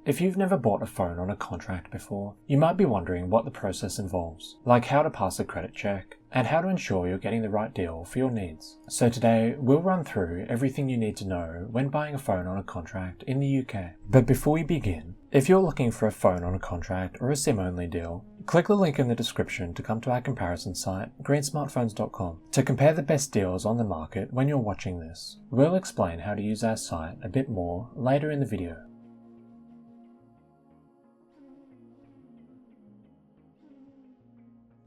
If you've never bought a phone on a contract before, you might be wondering what the process involves, like how to pass a credit check, and how to ensure you're getting the right deal for your needs. So today, we'll run through everything you need to know when buying a phone on a contract in the UK. But before we begin, if you're looking for a phone on a contract or a SIM-only deal, click the link in the description to come to our comparison site, greensmartphones.com, to compare the best deals on the market when you're watching this. We'll explain how to use our site a bit more later in the video.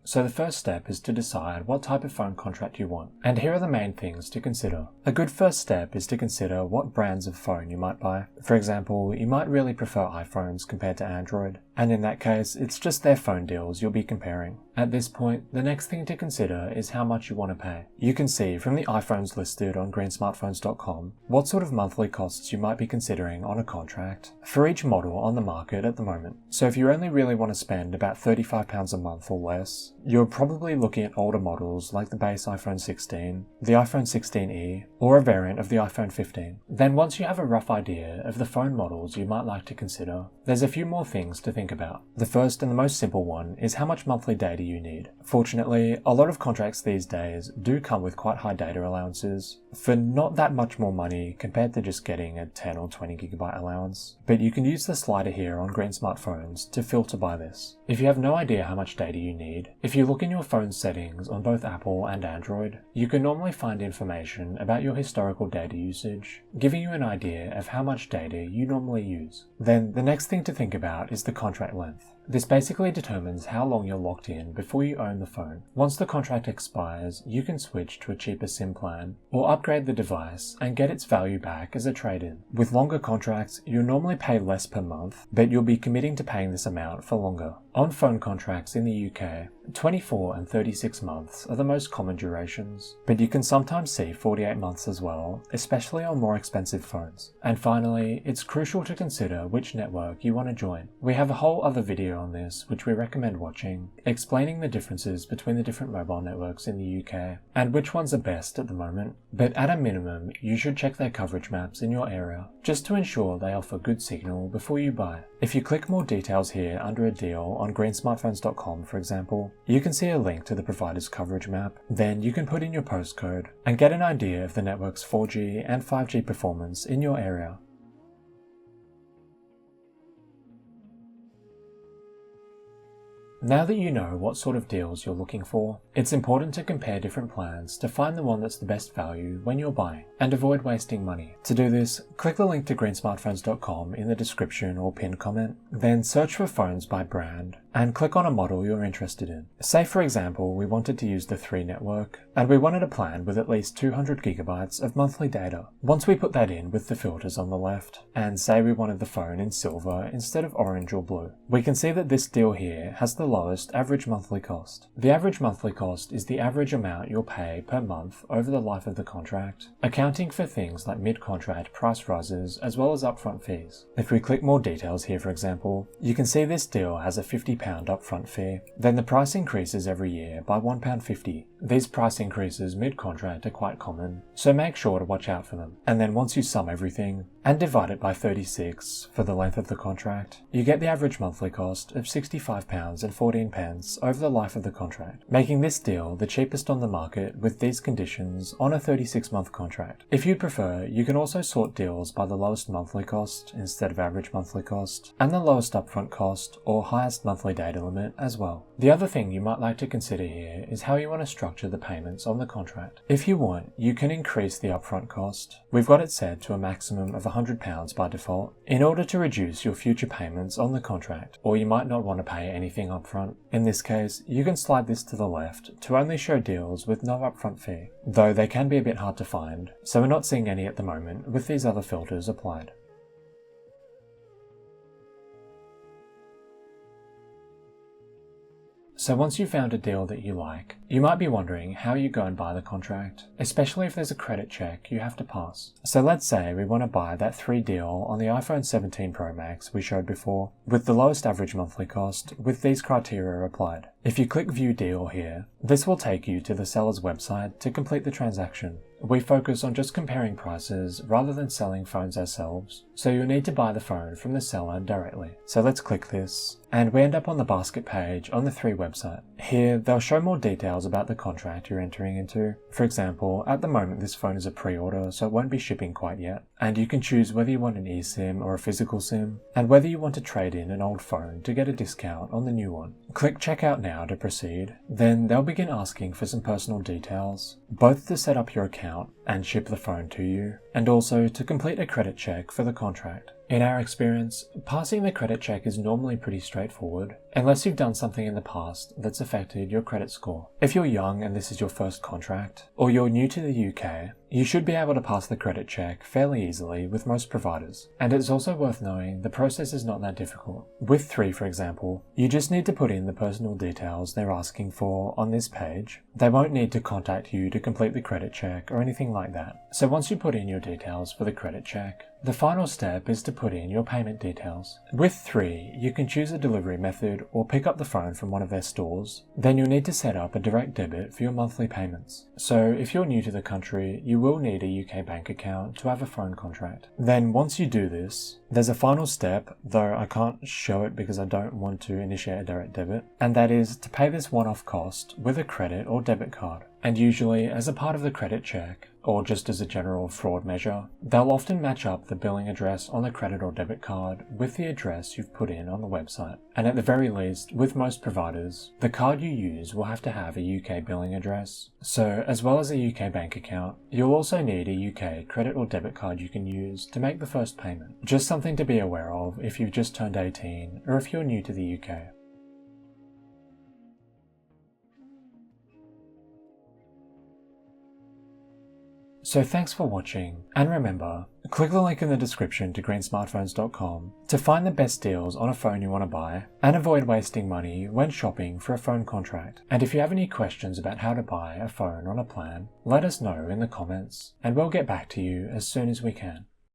So the first step is to decide what type of phone contract you want, and here are the main things to consider. A good first step is to consider what brands of phone you might buy. For example, you might really prefer iPhones compared to Android, and in that case, it's just their phone deals you'll be comparing. At this point, the next thing to consider is how much you want to pay. You can see from the iPhones listed on greensmartphones.com what sort of monthly costs you might be considering on a contract for each model on the market at the moment. So if you only really want to spend about £35 a month or less, you're probably looking at older models like the base iPhone 16, the iPhone 16e, or a variant of the iPhone 15. Then once you have a rough idea of the phone models you might like to consider, there's a few more things to think about. The first and the most simple one is how much monthly data you need. Fortunately, a lot of contracts these days do come with quite high data allowances for not that much more money compared to just getting a 10 or 20 gigabyte allowance. But you can use the slider here on Green Smartphones to filter by this. If you have no idea how much data you need, if you look in your phone settings on both Apple and Android, you can normally find information about your historical data usage, giving you an idea of how much data you normally use. Then the next thing to think about is the contract length. This basically determines how long you're locked in before you own the phone. Once the contract expires, you can switch to a cheaper SIM plan or upgrade the device and get its value back as a trade-in. With longer contracts, you'll normally pay less per month, but you'll be committing to paying this amount for longer. On phone contracts in the UK, 24 and 36 months are the most common durations, but you can sometimes see 48 months as well, especially on more expensive phones. And finally, it's crucial to consider which network you want to join. We have a whole other video on this, which we recommend watching, explaining the differences between the different mobile networks in the UK and which ones are best at the moment. But at a minimum, you should check their coverage maps in your area, just to ensure they offer good signal before you buy. If you click more details here under a deal on greensmartphones.com, for example, you can see a link to the provider's coverage map. Then you can put in your postcode and get an idea of the network's 4G and 5G performance in your area. Now that you know what sort of deals you're looking for, it's important to compare different plans to find the one that's the best value when you're buying, and avoid wasting money. To do this, click the link to greensmartphones.com in the description or pinned comment, then search for phones by brand, and click on a model you're interested in. Say for example we wanted to use the 3 network, and we wanted a plan with at least 200 gigabytes of monthly data. Once we put that in with the filters on the left, and say we wanted the phone in silver instead of orange or blue, we can see that this deal here has the lowest average monthly cost. The average monthly cost is the average amount you'll pay per month over the life of the contract, accounting for things like mid-contract price rises as well as upfront fees. If we click more details here, for example, you can see this deal has a £50 upfront fee. Then the price increases every year by £1.50. These price increases mid-contract are quite common, so make sure to watch out for them. And then once you sum everything and divide it by 36 for the length of the contract, you get the average monthly cost of £65.14 over the life of the contract, making this deal the cheapest on the market with these conditions on a 36-month contract. If you prefer, you can also sort deals by the lowest monthly cost instead of average monthly cost, and the lowest upfront cost or highest monthly data limit as well. The other thing you might like to consider here is how you want to structure the payments on the contract. If you want, you can increase the upfront cost. We've got it set to a maximum of £100 by default in order to reduce your future payments on the contract, or you might not want to pay anything upfront. In this case, you can slide this to the left to only show deals with no upfront fee, though they can be a bit hard to find, so we're not seeing any at the moment with these other filters applied. So once you've found a deal that you like, you might be wondering how you go and buy the contract, especially if there's a credit check you have to pass. So let's say we want to buy that 3 deal on the iPhone 17 Pro Max we showed before, with the lowest average monthly cost, with these criteria applied. If you click View Deal here, this will take you to the seller's website to complete the transaction. we focus on just comparing prices rather than selling phones ourselves, so you'll need to buy the phone from the seller directly. So let's click this, and we end up on the basket page on the 3 website. Here, they'll show more details about the contract you're entering into. For example, at the moment this phone is a pre-order, so it won't be shipping quite yet. And you can choose whether you want an eSIM or a physical SIM, and whether you want to trade in an old phone to get a discount on the new one. Click Checkout Now to proceed. Then they'll begin asking for some personal details, both to set up your account and ship the phone to you, and also to complete a credit check for the contract. In our experience, passing the credit check is normally pretty straightforward, unless you've done something in the past that's affected your credit score. If you're young and this is your first contract, or you're new to the UK, you should be able to pass the credit check fairly easily with most providers. And it's also worth knowing the process is not that difficult. With 3, for example, you just need to put in the personal details they're asking for on this page. They won't need to contact you to complete the credit check or anything like that. So once you put in your details for the credit check, the final step is to put in your payment details. With 3, you can choose a delivery method or pick up the phone from one of their stores. Then you'll need to set up a direct debit for your monthly payments. So if you're new to the country, you will need a UK bank account to have a phone contract. Then once you do this, there's a final step, though I can't show it because I don't want to initiate a direct debit, and that is to pay this one-off cost with a credit or debit card. And usually, as a part of the credit check, or just as a general fraud measure, they'll often match up the billing address on the credit or debit card with the address you've put in on the website. And at the very least, with most providers, the card you use will have to have a UK billing address. So, as well as a UK bank account, you'll also need a UK credit or debit card you can use to make the first payment. Just something to be aware of if you've just turned 18 or if you're new to the UK. So thanks for watching, and remember, click the link in the description to greensmartphones.com to find the best deals on a phone you want to buy, and avoid wasting money when shopping for a phone contract. And if you have any questions about how to buy a phone on a plan, let us know in the comments, and we'll get back to you as soon as we can.